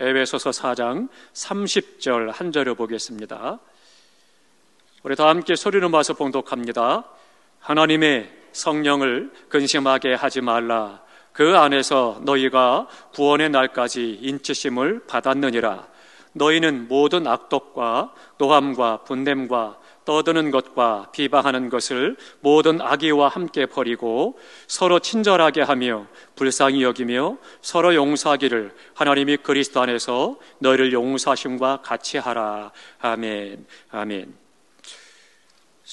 에베소서 4장 30절 한 절을 보겠습니다. 우리 다 함께 소리를 모아서 봉독합니다. 하나님의 성령을 근심하게 하지 말라. 그 안에서 너희가 구원의 날까지 인치심을 받았느니라. 너희는 모든 악독과 노함과 분냄과 떠드는 것과 비방하는 것을 모든 악의와 함께 버리고 서로 친절하게 하며 불쌍히 여기며 서로 용서하기를 하나님이 그리스도 안에서 너희를 용서하심과 같이 하라. 아멘. 아멘.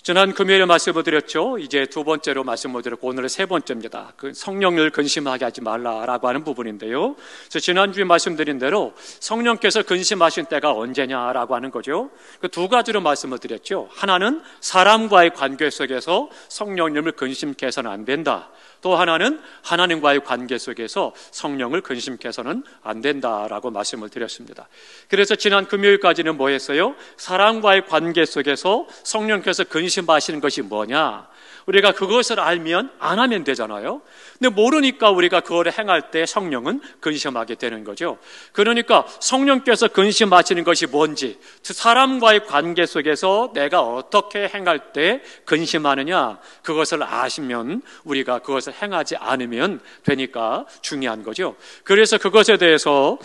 지난 금요일에 말씀을 드렸죠. 이제 두 번째로 말씀을 드렸고 오늘은 세 번째입니다. 그 성령을 근심하게 하지 말라라고 하는 부분인데요. 그래서 지난주에 말씀드린 대로 성령께서 근심하신 때가 언제냐라고 하는 거죠. 그 두 가지로 말씀을 드렸죠. 하나는 사람과의 관계 속에서 성령님을 근심케 해서는 안 된다. 또 하나는 하나님과의 관계 속에서 성령을 근심케 해서는 안 된다라고 말씀을 드렸습니다. 그래서 지난 금요일까지는 뭐 했어요? 사람과의 관계 속에서 성령께서 근심하시는 것이 뭐냐? 우리가 그것을 알면 안 하면 되잖아요. 근데 모르니까 우리가 그걸 행할 때 성령은 근심하게 되는 거죠. 그러니까 성령께서 근심하시는 것이 뭔지, 사람과의 관계 속에서 내가 어떻게 행할 때 근심하느냐, 그것을 아시면 우리가 그것을 행하지 않으면 되니까 중요한 거죠. 그래서 그것에 대해서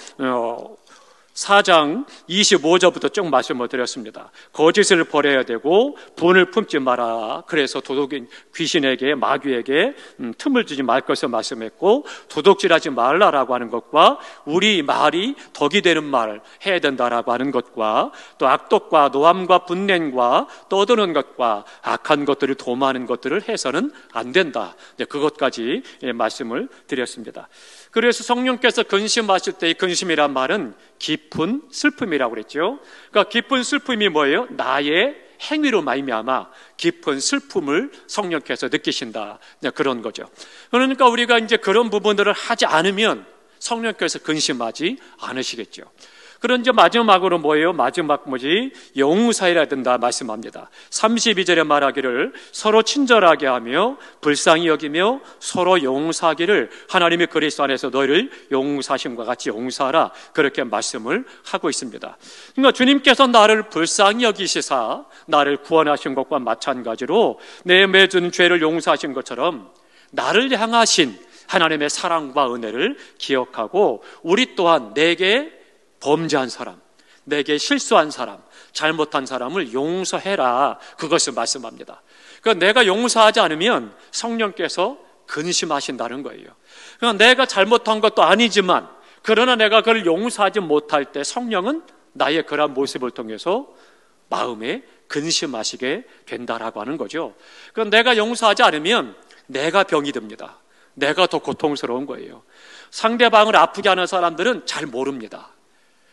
4장 25절부터 쭉 말씀을 드렸습니다. 거짓을 버려야 되고 분을 품지 마라. 그래서 도둑인 귀신에게 마귀에게 틈을 주지 말 것을 말씀했고, 도둑질하지 말라라고 하는 것과 우리 말이 덕이 되는 말을 해야 된다라고 하는 것과 또 악독과 노함과 분냄과 떠드는 것과 악한 것들을 도모하는 것들을 해서는 안 된다. 그것까지 말씀을 드렸습니다. 그래서 성령께서 근심하실 때 이 근심이란 말은 깊은 슬픔이라고 그랬죠. 그러니까 깊은 슬픔이 뭐예요? 나의 행위로 말미암아 깊은 슬픔을 성령께서 느끼신다. 그런 거죠. 그러니까 우리가 이제 그런 부분들을 하지 않으면 성령께서 근심하지 않으시겠죠. 그런 이제 마지막으로 뭐예요? 마지막 뭐지? 용서해야 된다 말씀합니다. 32절에 말하기를 서로 친절하게 하며 불쌍히 여기며 서로 용서하기를 하나님의 그리스도 안에서 너희를 용서하심과 같이 용서하라. 그렇게 말씀을 하고 있습니다. 그러니까 주님께서 나를 불쌍히 여기시사 나를 구원하신 것과 마찬가지로 내 맺은 죄를 용서하신 것처럼 나를 향하신 하나님의 사랑과 은혜를 기억하고 우리 또한 내게 범죄한 사람, 내게 실수한 사람, 잘못한 사람을 용서해라. 그것을 말씀합니다. 그러니까 내가 용서하지 않으면 성령께서 근심하신다는 거예요. 그러니까 내가 잘못한 것도 아니지만 그러나 내가 그걸 용서하지 못할 때 성령은 나의 그런 모습을 통해서 마음에 근심하시게 된다라고 하는 거죠. 그러니까 내가 용서하지 않으면 내가 병이 듭니다. 내가 더 고통스러운 거예요. 상대방을 아프게 하는 사람들은 잘 모릅니다.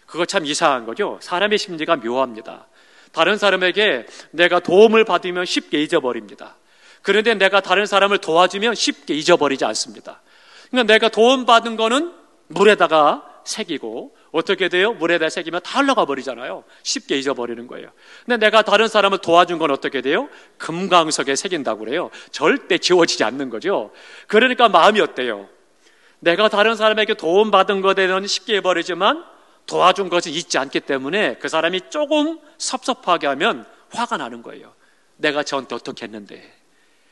그거 참 이상한 거죠. 사람의 심리가 묘합니다. 다른 사람에게 내가 도움을 받으면 쉽게 잊어버립니다. 그런데 내가 다른 사람을 도와주면 쉽게 잊어버리지 않습니다. 그러니까 내가 도움받은 거는 물에다가 새기고 어떻게 돼요? 물에다 새기면 다 흘러가 버리잖아요. 쉽게 잊어버리는 거예요. 근데 내가 다른 사람을 도와준 건 어떻게 돼요? 금강석에 새긴다고 그래요. 절대 지워지지 않는 거죠. 그러니까 마음이 어때요? 내가 다른 사람에게 도움받은 것에 대해서는 쉽게 해버리지만 도와준 것을 잊지 않기 때문에 그 사람이 조금 섭섭하게 하면 화가 나는 거예요. 내가 저한테 어떻게 했는데.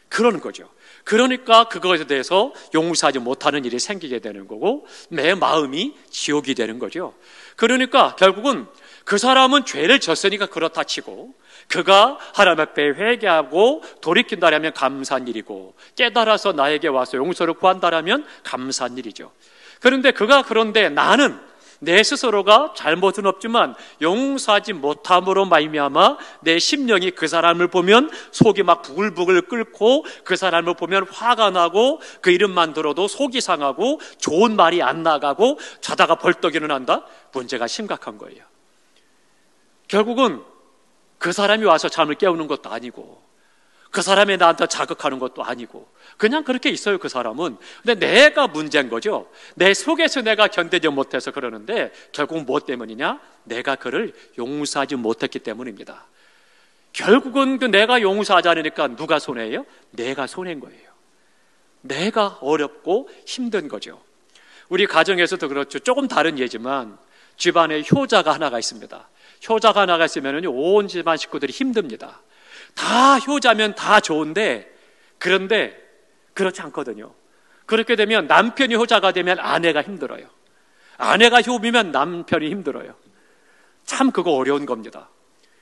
그러는 거죠. 그러니까 그것에 대해서 용서하지 못하는 일이 생기게 되는 거고 내 마음이 지옥이 되는 거죠. 그러니까 결국은 그 사람은 죄를 졌으니까 그렇다 치고 그가 하나님 앞에 회개하고 돌이킨다라면 감사한 일이고 깨달아서 나에게 와서 용서를 구한다라면 감사한 일이죠. 그런데 나는 내 스스로가 잘못은 없지만 용서하지 못함으로 말미암아 내 심령이 그 사람을 보면 속이 막 부글부글 끓고 그 사람을 보면 화가 나고 그 이름만 들어도 속이 상하고 좋은 말이 안 나가고 자다가 벌떡 일어난다? 문제가 심각한 거예요. 결국은 그 사람이 와서 잠을 깨우는 것도 아니고 그 사람이 나한테 자극하는 것도 아니고 그냥 그렇게 있어요. 그 사람은. 근데 내가 문제인 거죠. 내 속에서 내가 견디지 못해서 그러는데 결국 무엇 때문이냐? 내가 그를 용서하지 못했기 때문입니다. 결국은 그 내가 용서하지 않으니까 누가 손해예요? 내가 손해인 거예요. 내가 어렵고 힘든 거죠. 우리 가정에서도 그렇죠. 조금 다른 예지만 집안에 효자가 하나가 있습니다. 효자가 하나가 있으면 온 집안 식구들이 힘듭니다. 다 효자면 다 좋은데, 그런데 그렇지 않거든요. 그렇게 되면 남편이 효자가 되면 아내가 힘들어요. 아내가 효비면 남편이 힘들어요. 참 그거 어려운 겁니다.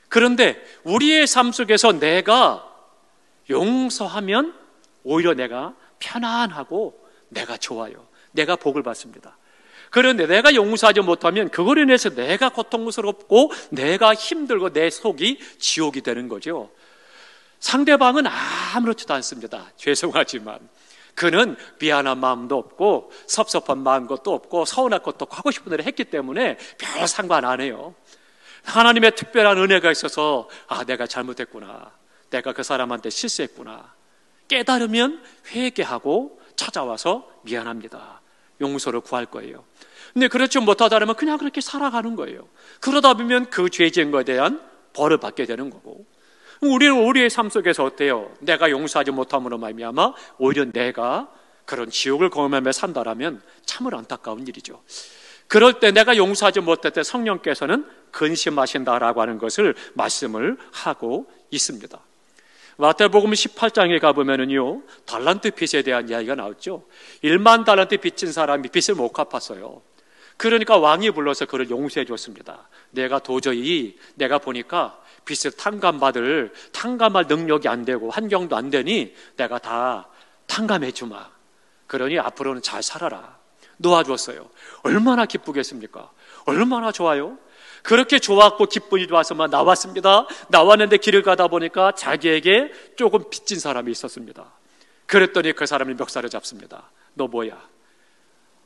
그런데 우리의 삶 속에서 내가 용서하면 오히려 내가 편안하고 내가 좋아요. 내가 복을 받습니다. 그런데 내가 용서하지 못하면 그걸로 인해서 내가 고통스럽고 내가 힘들고 내 속이 지옥이 되는 거죠. 상대방은 아무렇지도 않습니다. 죄송하지만 그는 미안한 마음도 없고 섭섭한 마음도 없고 서운할 것도 없고 하고 싶은 대로 했기 때문에 별 상관 안 해요. 하나님의 특별한 은혜가 있어서 내가 잘못했구나, 내가 그 사람한테 실수했구나 깨달으면 회개하고 찾아와서 미안합니다, 용서를 구할 거예요. 근데 그렇지 못하다면 그냥 그렇게 살아가는 거예요. 그러다 보면 그 죄 지은 것에 대한 벌을 받게 되는 거고, 우리는 우리의 삶 속에서 어때요? 내가 용서하지 못함으로 말미암아 오히려 내가 그런 지옥을 경험하며 산다라면 참으로 안타까운 일이죠. 그럴 때 내가 용서하지 못할 때 성령께서는 근심하신다라고 하는 것을 말씀을 하고 있습니다. 마태복음 18장에 가보면은요, 달란트 빚에 대한 이야기가 나왔죠. 1만 달란트 빚진 사람이 빚을 못 갚았어요. 그러니까 왕이 불러서 그를 용서해 줬습니다. 내가 도저히 내가 보니까 빚을 탕감할 능력이 안 되고 환경도 안 되니 내가 다 탕감해 주마. 그러니 앞으로는 잘 살아라. 놓아줬어요. 얼마나 기쁘겠습니까? 얼마나 좋아요? 그렇게 좋았고 기분이 좋아서만 나왔습니다. 나왔는데 길을 가다 보니까 자기에게 조금 빚진 사람이 있었습니다. 그랬더니 그 사람이 멱살을 잡습니다. 너 뭐야?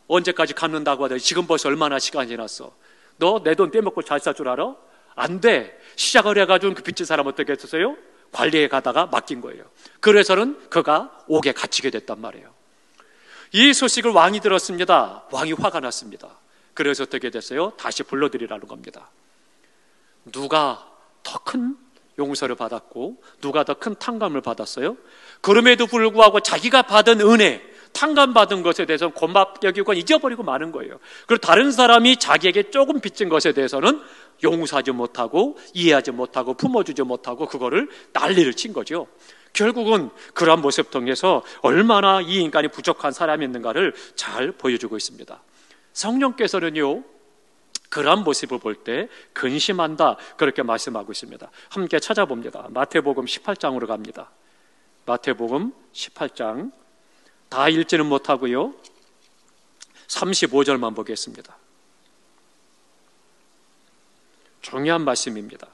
언제까지 갚는다고 하더니 지금 벌써 얼마나 시간이 지났어? 너 내 돈 떼먹고 잘 살 줄 알아? 안 돼. 시작을 해가지고 그 빚진 사람 어떻게 했었어요? 관리해 가다가 맡긴 거예요. 그래서는 그가 옥에 갇히게 됐단 말이에요. 이 소식을 왕이 들었습니다. 왕이 화가 났습니다. 그래서 어떻게 됐어요? 다시 불러들이라는 겁니다. 누가 더 큰 용서를 받았고 누가 더 큰 탕감을 받았어요? 그럼에도 불구하고 자기가 받은 은혜, 탕감받은 것에 대해서는 고맙게 여기고 잊어버리고 마는 거예요. 그리고 다른 사람이 자기에게 조금 빚진 것에 대해서는 용서하지 못하고 이해하지 못하고 품어주지 못하고 그거를 난리를 친 거죠. 결국은 그러한 모습 통해서 얼마나 이 인간이 부족한 사람이었는가를 잘 보여주고 있습니다. 성령께서는요, 그러한 모습을 볼 때 근심한다 그렇게 말씀하고 있습니다. 함께 찾아봅니다. 마태복음 18장으로 갑니다. 마태복음 18장 다 읽지는 못하고요, 35절만 보겠습니다. 중요한 말씀입니다.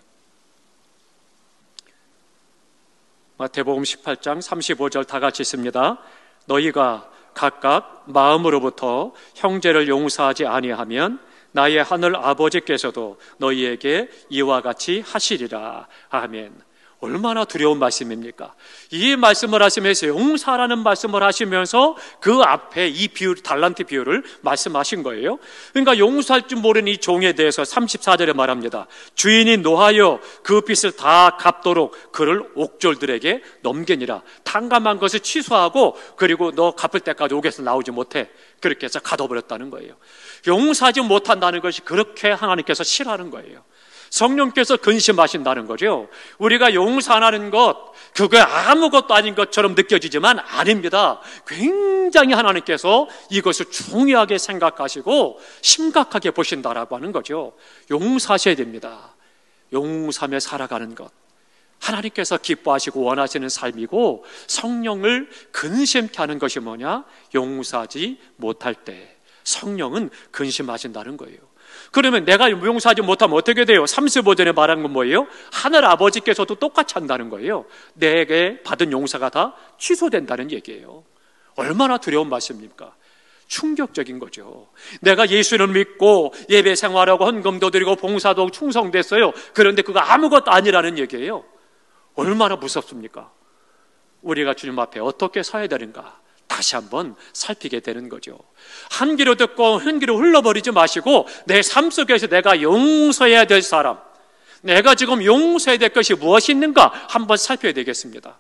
마태복음 18장 35절 다 같이 있습니다. 너희가 각각 마음으로부터 형제를 용서하지 아니하면 나의 하늘 아버지께서도 너희에게 이와 같이 하시리라. 아멘. 얼마나 두려운 말씀입니까? 이 말씀을 하시면서 용서라는 말씀을 하시면서 그 앞에 이 비율, 달란트 비율을 말씀하신 거예요. 그러니까 용서할 줄 모르는 이 종에 대해서 34절에 말합니다. 주인이 노하여 그 빚을 다 갚도록 그를 옥졸들에게 넘기니라. 탕감한 것을 취소하고 그리고 너 갚을 때까지 옥에서 나오지 못해. 그렇게 해서 가둬버렸다는 거예요. 용서하지 못한다는 것이 그렇게 하나님께서 싫어하는 거예요. 성령께서 근심하신다는 거죠. 우리가 용서 안 하는 것, 그게 아무것도 아닌 것처럼 느껴지지만 아닙니다. 굉장히 하나님께서 이것을 중요하게 생각하시고 심각하게 보신다라고 하는 거죠. 용서하셔야 됩니다. 용서하며 살아가는 것, 하나님께서 기뻐하시고 원하시는 삶이고, 성령을 근심케 하는 것이 뭐냐? 용서하지 못할 때 성령은 근심하신다는 거예요. 그러면 내가 용서하지 못하면 어떻게 돼요? 35절에 말한 건 뭐예요? 하늘 아버지께서도 똑같이 한다는 거예요. 내게 받은 용서가 다 취소된다는 얘기예요. 얼마나 두려운 말씀입니까? 충격적인 거죠. 내가 예수를 믿고 예배 생활하고 헌금도 드리고 봉사도 하고 충성됐어요. 그런데 그거 아무것도 아니라는 얘기예요. 얼마나 무섭습니까? 우리가 주님 앞에 어떻게 서야 되는가 다시 한번 살피게 되는 거죠. 한 귀로 듣고 한 귀로 흘러버리지 마시고 내 삶 속에서 내가 용서해야 될 사람, 내가 지금 용서해야 될 것이 무엇이 있는가 한번 살펴야 되겠습니다.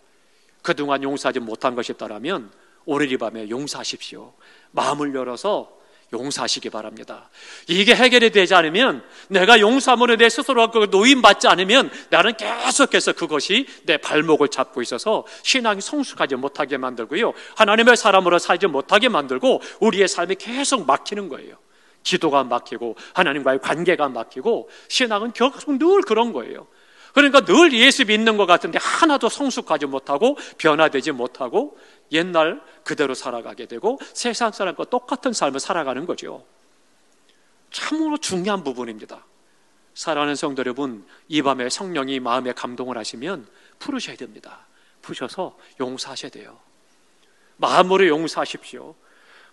그동안 용서하지 못한 것이 있다면 오늘 이 밤에 용서하십시오. 마음을 열어서 용서하시기 바랍니다. 이게 해결이 되지 않으면, 내가 용서함으로 내 스스로가 그 노임받지 않으면 나는 계속해서 그것이 내 발목을 잡고 있어서 신앙이 성숙하지 못하게 만들고요, 하나님의 사람으로 살지 못하게 만들고 우리의 삶이 계속 막히는 거예요. 기도가 막히고 하나님과의 관계가 막히고 신앙은 계속 늘 그런 거예요. 그러니까 늘 예수 믿는 것 같은데 하나도 성숙하지 못하고 변화되지 못하고 옛날 그대로 살아가게 되고 세상 사람과 똑같은 삶을 살아가는 거죠. 참으로 중요한 부분입니다. 사랑하는 성도 여러분, 이 밤에 성령이 마음에 감동을 하시면 풀으셔야 됩니다. 푸셔서 용서하셔야 돼요. 마음으로 용서하십시오.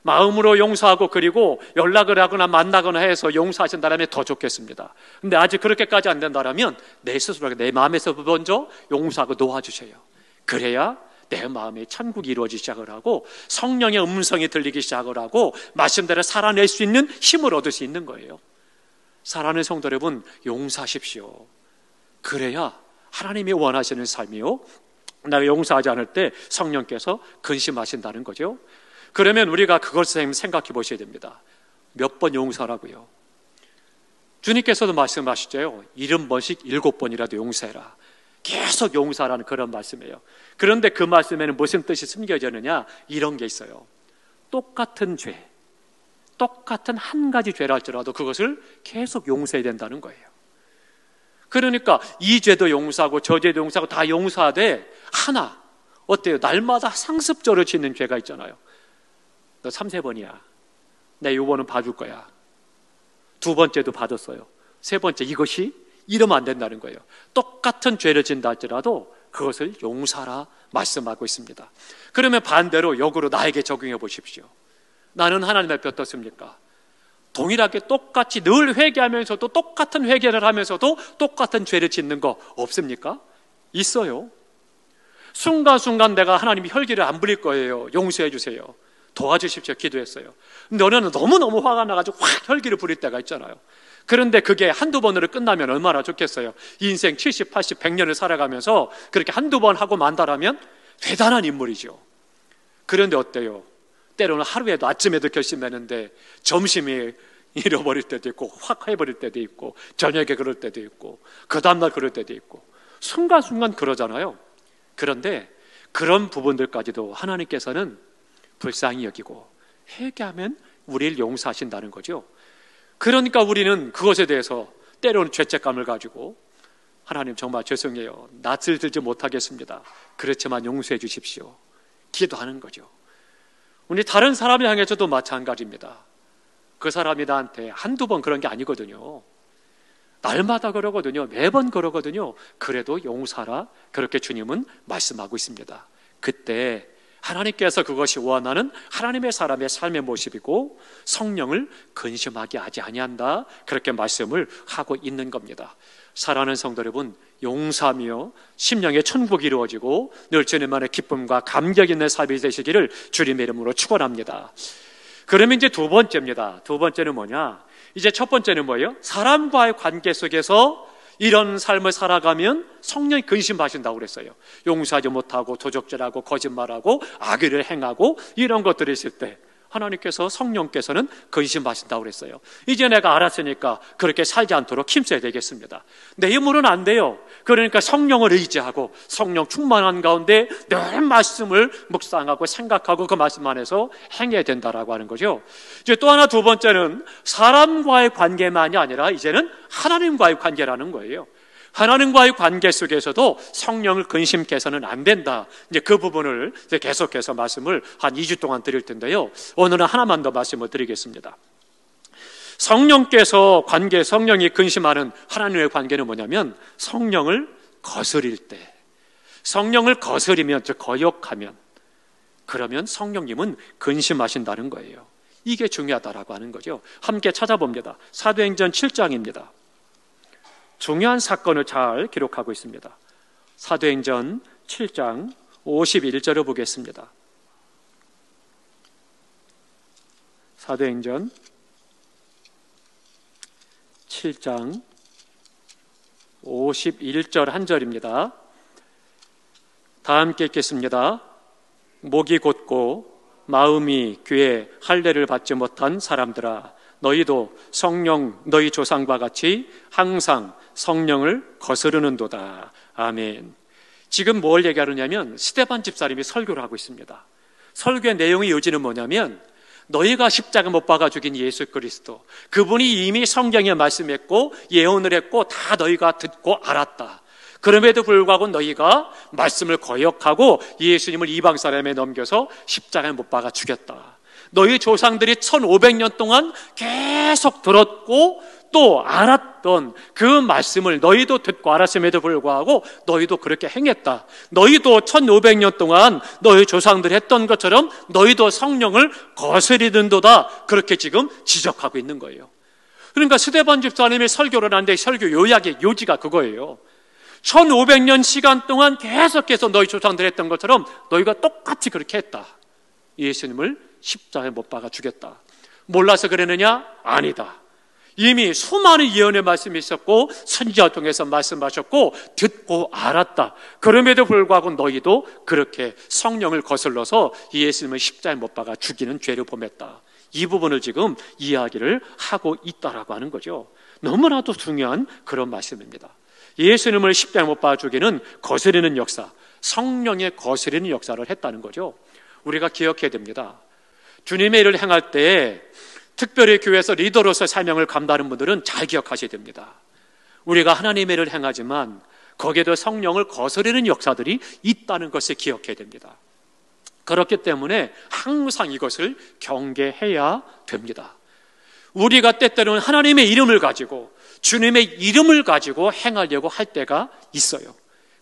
마음으로 용서하고, 그리고 연락을 하거나 만나거나 해서 용서하신다면 더 좋겠습니다. 근데 아직 그렇게까지 안 된다면 내 스스로 내 마음에서 먼저 용서하고 놓아주세요. 그래야 내 마음에 천국이 이루어지기 시작을 하고 성령의 음성이 들리기 시작을 하고 말씀대로 살아낼 수 있는 힘을 얻을 수 있는 거예요. 사랑하는 성도 여러분, 용서하십시오. 그래야 하나님이 원하시는 삶이요, 내가 용서하지 않을 때 성령께서 근심하신다는 거죠. 그러면 우리가 그것을 생각해 보셔야 됩니다. 몇 번 용서하라고요? 주님께서도 말씀하시죠. 70번씩 7번이라도 용서해라. 계속 용서하라는 그런 말씀이에요. 그런데 그 말씀에는 무슨 뜻이 숨겨졌느냐? 이런 게 있어요. 똑같은 죄, 똑같은 한 가지 죄라 할지라도 그것을 계속 용서해야 된다는 거예요. 그러니까 이 죄도 용서하고 저 죄도 용서하고 다 용서하되 하나, 어때요? 날마다 상습적으로 짓는 죄가 있잖아요. 너 3-4번이야. 내 이번은 봐줄 거야. 2번째도 받았어요. 3번째, 이것이 이러면 안 된다는 거예요. 똑같은 죄를 진다 할지라도 그것을 용서하라 말씀하고 있습니다. 그러면 반대로 역으로 나에게 적용해 보십시오. 나는 하나님 앞에 어떻습니까? 동일하게 똑같이 늘 회개하면서도 똑같은 회개를 하면서도 똑같은 죄를 짓는 거 없습니까? 있어요. 순간순간 내가 하나님이 혈기를 안 부릴 거예요. 용서해 주세요. 도와주십시오. 기도했어요. 너는 너무너무 화가 나가지고 확 혈기를 부릴 때가 있잖아요. 그런데 그게 한두 번으로 끝나면 얼마나 좋겠어요. 인생 70, 80, 100년을 살아가면서 그렇게 한두 번 하고 만다라면 대단한 인물이죠. 그런데 어때요? 때로는 하루에도 아침에도 결심했는데 점심에 잃어버릴 때도 있고 확 해버릴 때도 있고 저녁에 그럴 때도 있고 그 다음날 그럴 때도 있고 순간순간 그러잖아요. 그런데 그런 부분들까지도 하나님께서는 불쌍히 여기고 회개하면 우리를 용서하신다는 거죠. 그러니까 우리는 그것에 대해서 때로는 죄책감을 가지고 하나님 정말 죄송해요. 낯을 들지 못하겠습니다. 그렇지만 용서해 주십시오. 기도하는 거죠. 우리 다른 사람을 향해서도 마찬가지입니다. 그 사람이 나한테 한두 번 그런 게 아니거든요. 날마다 그러거든요. 매번 그러거든요. 그래도 용서하라. 그렇게 주님은 말씀하고 있습니다. 그때 하나님께서 그것이 원하는 하나님의 사람의 삶의 모습이고 성령을 근심하게 하지 아니한다. 그렇게 말씀을 하고 있는 겁니다. 사랑하는 성도 여러분, 용서하며 심령의 천국이 이루어지고 늘 주님만의 기쁨과 감격 있는 삶이 되시기를 주님의 이름으로 축원합니다. 그러면 이제 두 번째입니다. 두 번째는 뭐냐? 이제 첫 번째는 뭐예요? 사람과의 관계 속에서 이런 삶을 살아가면 성령이 근심하신다고 그랬어요. 용서하지 못하고 도적질하고 거짓말하고 악의를 행하고 이런 것들이 있을 때 하나님께서 성령께서는 근심하신다고 그랬어요. 이제 내가 알았으니까 그렇게 살지 않도록 힘써야 되겠습니다. 내 힘으로는 안 돼요. 그러니까 성령을 의지하고 성령 충만한 가운데 늘 말씀을 묵상하고 생각하고 그 말씀 안에서 행해야 된다라고 하는 거죠. 이제 또 하나 두 번째는 사람과의 관계만이 아니라 이제는 하나님과의 관계라는 거예요. 하나님과의 관계 속에서도 성령을 근심케 해서는 안 된다. 이제 그 부분을 이제 계속해서 말씀을 한 2주 동안 드릴 텐데요. 오늘은 하나만 더 말씀을 드리겠습니다. 성령이 근심하는 하나님의 관계는 뭐냐면 성령을 거스릴 때, 성령을 거스리면, 즉 거역하면, 그러면 성령님은 근심하신다는 거예요. 이게 중요하다라고 하는 거죠. 함께 찾아봅니다. 사도행전 7장입니다. 중요한 사건을 잘 기록하고 있습니다. 사도행전 7장 51절을 보겠습니다. 사도행전 7장 51절 한 절입니다. 다 함께 읽겠습니다. 목이 곧고 마음이 귀에 할례를 받지 못한 사람들아, 너희도 성령 너희 조상과 같이 항상 성령을 거스르는도다. 아멘. 지금 뭘 얘기하느냐면 스데반 집사님이 설교를 하고 있습니다. 설교의 내용의 요지는 뭐냐면 너희가 십자가 못 박아 죽인 예수 그리스도, 그분이 이미 성경에 말씀했고 예언을 했고 다 너희가 듣고 알았다. 그럼에도 불구하고 너희가 말씀을 거역하고 예수님을 이방 사람에 넘겨서 십자가에 못 박아 죽였다. 너희 조상들이 1500년 동안 계속 들었고 또 알았던 그 말씀을 너희도 듣고 알았음에도 불구하고 너희도 그렇게 행했다. 너희도 1500년 동안 너희 조상들이 했던 것처럼 너희도 성령을 거스리는도다. 그렇게 지금 지적하고 있는 거예요. 그러니까 스데반 집사님이 설교를 하는데 설교 요약의 요지가 그거예요. 1500년 시간 동안 계속해서 너희 조상들이 했던 것처럼 너희가 똑같이 그렇게 했다. 예수님을 십자가에 못 박아 죽였다. 몰라서 그랬느냐? 아니다. 이미 수많은 예언의 말씀이 있었고 선지자 통해서 말씀하셨고 듣고 알았다. 그럼에도 불구하고 너희도 그렇게 성령을 거슬러서 예수님을 십자가에 못 박아 죽이는 죄를 범했다. 이 부분을 지금 이야기를 하고 있다라고 하는 거죠. 너무나도 중요한 그런 말씀입니다. 예수님을 십자가에 못 박아 죽이는 거스르는 역사, 성령의 거스르는 역사를 했다는 거죠. 우리가 기억해야 됩니다. 주님의 일을 행할 때 특별히 교회에서 리더로서 사명을 감당하는 분들은 잘 기억하셔야 됩니다. 우리가 하나님의 일을 행하지만 거기에도 성령을 거스르는 역사들이 있다는 것을 기억해야 됩니다. 그렇기 때문에 항상 이것을 경계해야 됩니다. 우리가 때때로는 하나님의 이름을 가지고 주님의 이름을 가지고 행하려고 할 때가 있어요.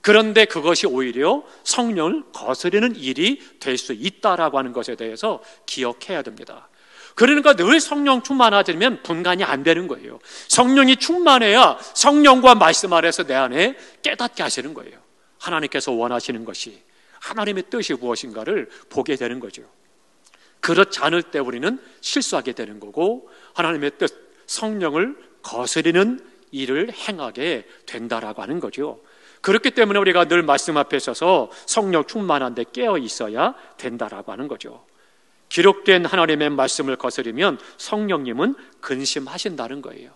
그런데 그것이 오히려 성령을 거스르는 일이 될 수 있다라고 하는 것에 대해서 기억해야 됩니다. 그러니까 늘 성령 충만하지면 분간이 안 되는 거예요. 성령이 충만해야 성령과 말씀 아래서 내 안에 깨닫게 하시는 거예요. 하나님께서 원하시는 것이, 하나님의 뜻이 무엇인가를 보게 되는 거죠. 그렇지 않을 때 우리는 실수하게 되는 거고 하나님의 뜻, 성령을 거스르는 일을 행하게 된다라고 하는 거죠. 그렇기 때문에 우리가 늘 말씀 앞에 서서 성령 충만한데 깨어 있어야 된다라고 하는 거죠. 기록된 하나님의 말씀을 거스르면 성령님은 근심하신다는 거예요.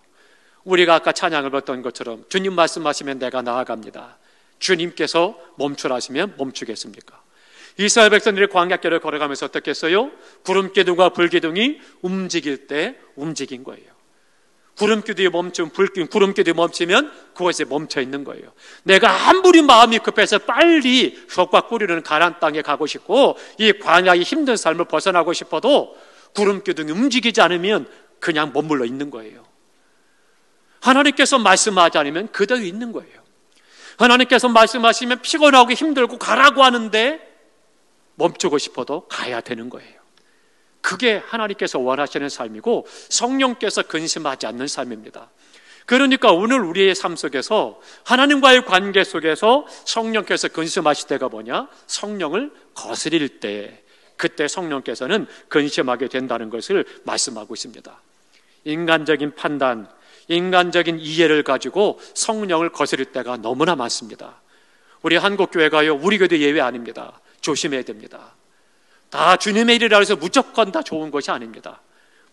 우리가 아까 찬양을 봤던 것처럼 주님 말씀하시면 내가 나아갑니다. 주님께서 멈추라시면 멈추겠습니까? 이스라엘 백성들이 광야길을 걸어가면서 어떻게 했어요? 구름기둥과 불기둥이 움직일 때 움직인 거예요. 구름기둥이 멈추면, 구름기둥이 멈추면 그것이 멈춰 있는 거예요. 내가 아무리 마음이 급해서 빨리 흙과 꿀이는 가나안 땅에 가고 싶고 이 광야의 힘든 삶을 벗어나고 싶어도 구름기둥이 움직이지 않으면 그냥 머물러 있는 거예요. 하나님께서 말씀하지 않으면 그대로 있는 거예요. 하나님께서 말씀하시면 피곤하고 힘들고 가라고 하는데 멈추고 싶어도 가야 되는 거예요. 그게 하나님께서 원하시는 삶이고 성령께서 근심하지 않는 삶입니다. 그러니까 오늘 우리의 삶 속에서 하나님과의 관계 속에서 성령께서 근심하실 때가 뭐냐? 성령을 거스릴 때, 그때 성령께서는 근심하게 된다는 것을 말씀하고 있습니다. 인간적인 판단, 인간적인 이해를 가지고 성령을 거스릴 때가 너무나 많습니다. 우리 한국교회가요, 우리 교회도 예외 아닙니다. 조심해야 됩니다. 다 주님의 일이라 해서 무조건 다 좋은 것이 아닙니다.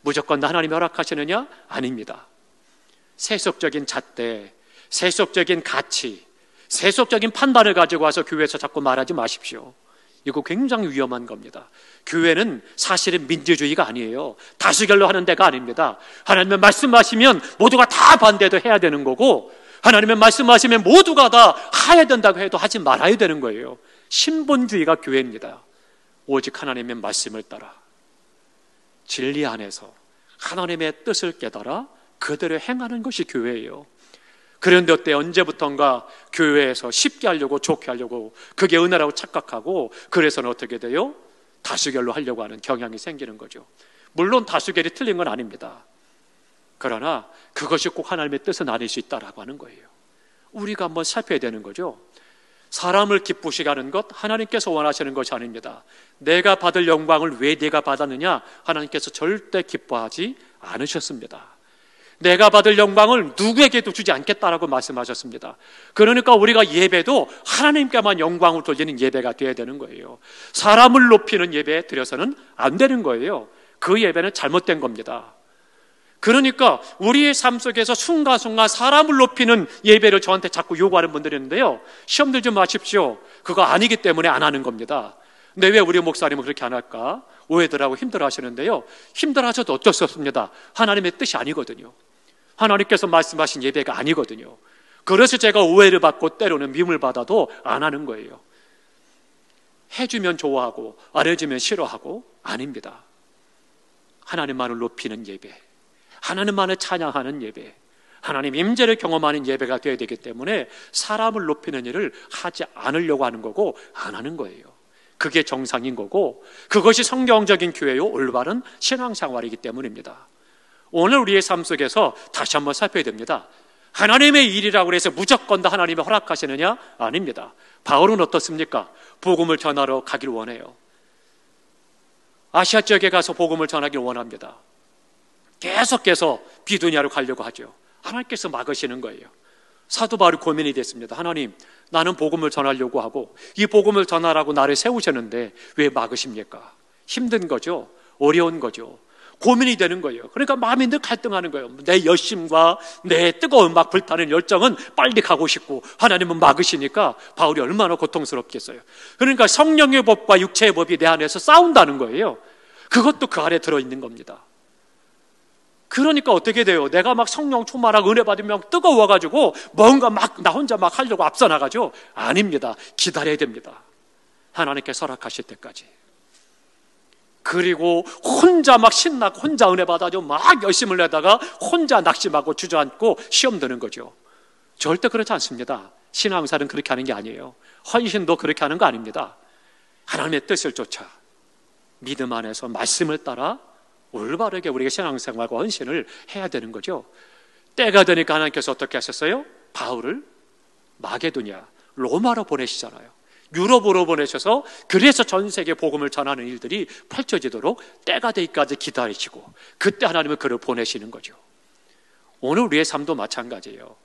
무조건 다 하나님이 허락하시느냐? 아닙니다. 세속적인 잣대, 세속적인 가치, 세속적인 판단을 가지고 와서 교회에서 자꾸 말하지 마십시오. 이거 굉장히 위험한 겁니다. 교회는 사실은 민주주의가 아니에요. 다수결로 하는 데가 아닙니다. 하나님의 말씀하시면 모두가 다 반대도 해야 되는 거고, 하나님의 말씀하시면 모두가 다 해야 된다고 해도 하지 말아야 되는 거예요. 신본주의가 교회입니다. 오직 하나님의 말씀을 따라 진리 안에서 하나님의 뜻을 깨달아 그대로 행하는 것이 교회예요. 그런데 어때? 언제부턴가 교회에서 쉽게 하려고, 좋게 하려고, 그게 은혜라고 착각하고, 그래서는 어떻게 돼요? 다수결로 하려고 하는 경향이 생기는 거죠. 물론 다수결이 틀린 건 아닙니다. 그러나 그것이 꼭 하나님의 뜻은 아닐 수 있다라고 하는 거예요. 우리가 한번 살펴야 되는 거죠. 사람을 기쁘시게 하는 것 하나님께서 원하시는 것이 아닙니다. 내가 받을 영광을 왜 내가 받았느냐? 하나님께서 절대 기뻐하지 않으셨습니다. 내가 받을 영광을 누구에게도 주지 않겠다라고 말씀하셨습니다. 그러니까 우리가 예배도 하나님께만 영광을 돌리는 예배가 되어야 되는 거예요. 사람을 높이는 예배 드려서는 안 되는 거예요. 그 예배는 잘못된 겁니다. 그러니까 우리의 삶 속에서 순간순간 사람을 높이는 예배를 저한테 자꾸 요구하는 분들이 있는데요, 시험 들지 마십시오. 그거 아니기 때문에 안 하는 겁니다. 근데 왜 우리 목사님은 그렇게 안 할까? 오해들 하고 힘들어 하시는데요, 힘들어 하셔도 어쩔 수 없습니다. 하나님의 뜻이 아니거든요. 하나님께서 말씀하신 예배가 아니거든요. 그래서 제가 오해를 받고 때로는 미움을 받아도 안 하는 거예요. 해주면 좋아하고 안 해주면 싫어하고 아닙니다. 하나님만을 높이는 예배, 하나님만을 찬양하는 예배, 하나님 임재를 경험하는 예배가 되어야 되기 때문에 사람을 높이는 일을 하지 않으려고 하는 거고 안 하는 거예요. 그게 정상인 거고 그것이 성경적인 교회요 올바른 신앙생활이기 때문입니다. 오늘 우리의 삶 속에서 다시 한번 살펴야 됩니다. 하나님의 일이라고 해서 무조건 다 하나님이 허락하시느냐? 아닙니다. 바울은 어떻습니까? 복음을 전하러 가길 원해요. 아시아 지역에 가서 복음을 전하길 원합니다. 계속해서 비두니아로 가려고 하죠. 하나님께서 막으시는 거예요. 사도 바울이 고민이 됐습니다. 하나님, 나는 복음을 전하려고 하고 이 복음을 전하라고 나를 세우셨는데 왜 막으십니까? 힘든 거죠. 어려운 거죠. 고민이 되는 거예요. 그러니까 마음이 늘 갈등하는 거예요. 내 열심과 내 뜨거운 막 불타는 열정은 빨리 가고 싶고 하나님은 막으시니까 바울이 얼마나 고통스럽겠어요. 그러니까 성령의 법과 육체의 법이 내 안에서 싸운다는 거예요. 그것도 그 안에 들어있는 겁니다. 그러니까 어떻게 돼요? 내가 막 성령 충만하고 은혜 받으면 뜨거워가지고 뭔가 막 나 혼자 막 하려고 앞서 나가죠? 아닙니다. 기다려야 됩니다. 하나님께서 허락하실 때까지. 그리고 혼자 막 신나고 혼자 은혜 받아가지고 막 열심을 내다가 혼자 낙심하고 주저앉고 시험 드는 거죠. 절대 그렇지 않습니다. 신앙사는 그렇게 하는 게 아니에요. 헌신도 그렇게 하는 거 아닙니다. 하나님의 뜻을 쫓아 믿음 안에서 말씀을 따라 올바르게 우리가 신앙생활과 헌신을 해야 되는 거죠. 때가 되니까 하나님께서 어떻게 하셨어요? 바울을 마게도냐, 로마로 보내시잖아요. 유럽으로 보내셔서 그래서 전 세계 복음을 전하는 일들이 펼쳐지도록 때가 되기까지 기다리시고 그때 하나님은 그를 보내시는 거죠. 오늘 우리의 삶도 마찬가지예요.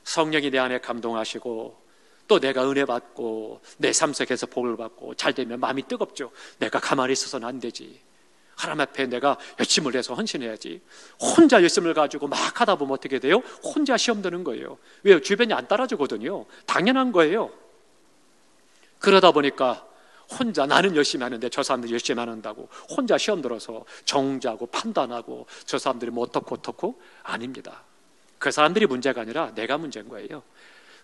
성령이 내 안에 감동하시고 또 내가 은혜 받고 내 삶 속에서 복을 받고 잘 되면 마음이 뜨겁죠. 내가 가만히 있어서는 안 되지. 하나님 앞에 내가 열심을 내서 헌신해야지. 혼자 열심을 가지고 막 하다 보면 어떻게 돼요? 혼자 시험 드는 거예요. 왜요? 주변이 안 따라주거든요. 당연한 거예요. 그러다 보니까 혼자 나는 열심히 하는데 저 사람들이 열심히 안 한다고 혼자 시험 들어서 정죄하고 판단하고 저 사람들이 뭐 어떻고 아닙니다. 그 사람들이 문제가 아니라 내가 문제인 거예요.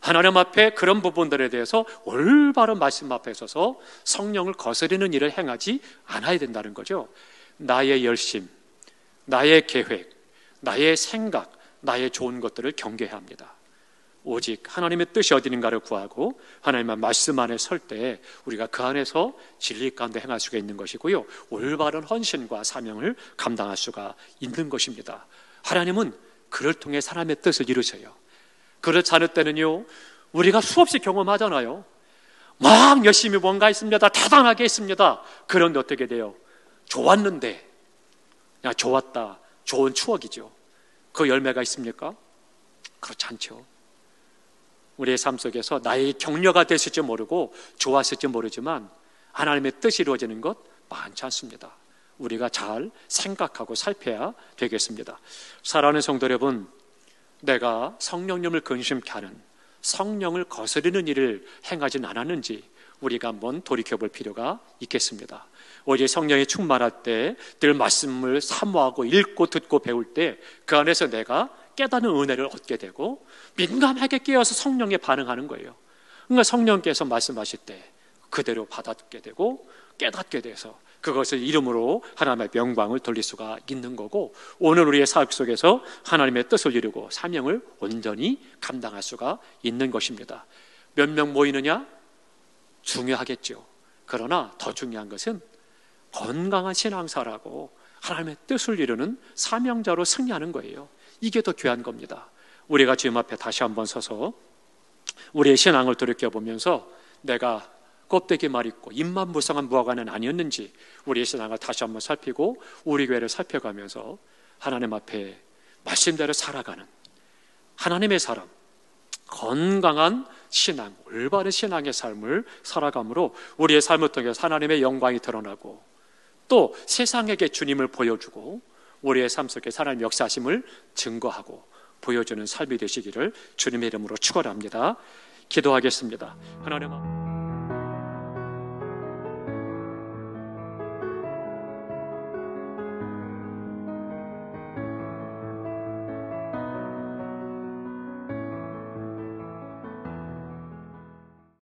하나님 앞에 그런 부분들에 대해서 올바른 말씀 앞에 서서 성령을 거스르는 일을 행하지 않아야 된다는 거죠. 나의 열심, 나의 계획, 나의 생각, 나의 좋은 것들을 경계해야 합니다. 오직 하나님의 뜻이 어디 있는가를 구하고 하나님의 말씀 안에 설 때 우리가 그 안에서 진리 가운데 행할 수가 있는 것이고요, 올바른 헌신과 사명을 감당할 수가 있는 것입니다. 하나님은 그를 통해 사람의 뜻을 이루셔요. 그렇지 않을 때는요, 우리가 수없이 경험하잖아요. 막 열심히 뭔가 했습니다. 대단하게 했습니다. 그런데 어떻게 돼요? 좋았는데 그냥 좋았다, 좋은 추억이죠. 그 열매가 있습니까? 그렇지 않죠. 우리의 삶 속에서 나의 격려가 됐을지 모르고 좋았을지 모르지만 하나님의 뜻이 이루어지는 것 많지 않습니다. 우리가 잘 생각하고 살펴야 되겠습니다. 사랑하는 성도 여러분, 내가 성령님을 근심케 하는, 성령을 거스르는 일을 행하진 않았는지 우리가 한번 돌이켜볼 필요가 있겠습니다. 어제 성령이 충만할 때 늘 말씀을 사모하고 읽고 듣고 배울 때 그 안에서 내가 깨닫는 은혜를 얻게 되고 민감하게 깨어서 성령에 반응하는 거예요. 그러니까 성령께서 말씀하실 때 그대로 받아듣게 되고 깨닫게 돼서 그것을 이름으로 하나님의 영광을 돌릴 수가 있는 거고, 오늘 우리의 사역 속에서 하나님의 뜻을 이루고 사명을 온전히 감당할 수가 있는 것입니다. 몇 명 모이느냐? 중요하겠죠. 그러나 더 중요한 것은 건강한 신앙사라고 하나님의 뜻을 이루는 사명자로 승리하는 거예요. 이게 더 귀한 겁니다. 우리가 주님 앞에 다시 한번 서서 우리의 신앙을 돌이켜보면서 내가 껍데기 말 있고 입만 무성한 무화과는 아니었는지 우리의 신앙을 다시 한번 살피고 우리 교회를 살펴가면서 하나님 앞에 말씀대로 살아가는 하나님의 사람, 건강한 신앙, 올바른 신앙의 삶을 살아감으로 우리의 삶을 통해서 하나님의 영광이 드러나고 또 세상에게 주님을 보여주고 우리의 삶 속에 하나님의 역사하심을 증거하고 보여주는 삶이 되시기를 주님의 이름으로 축원합니다. 기도하겠습니다. 하나님